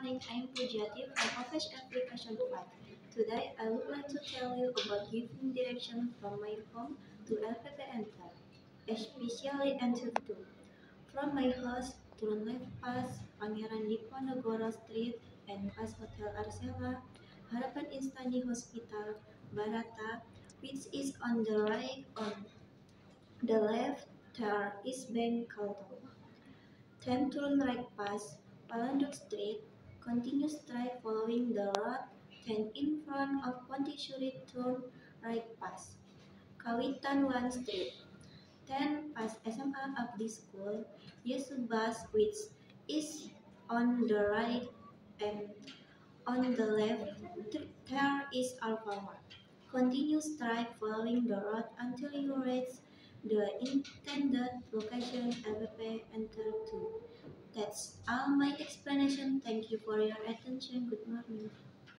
morning. I'm Pujati from Office Application 5. Today, I would like to tell you about giving direction from my home to LPP Enter, especially Enter 2. From my house, turn left past Pangeran Diponegoro Street and past Hotel Arsela, Harapan Instani Hospital, Barata, which is on the right. On the left, there is Bank Kaltong. Then turn right past Palanduk Street, continue straight following the road, then in front of Pontisuri turn right past Kawitan 1 Street. Then past SMA Abdi School, Yesubas which is on the right and on the left there is Alfamart. Continue straight following the road until you reach the intended location LPP Enter 2. That's all my explanation. Thank you for your attention. Good morning.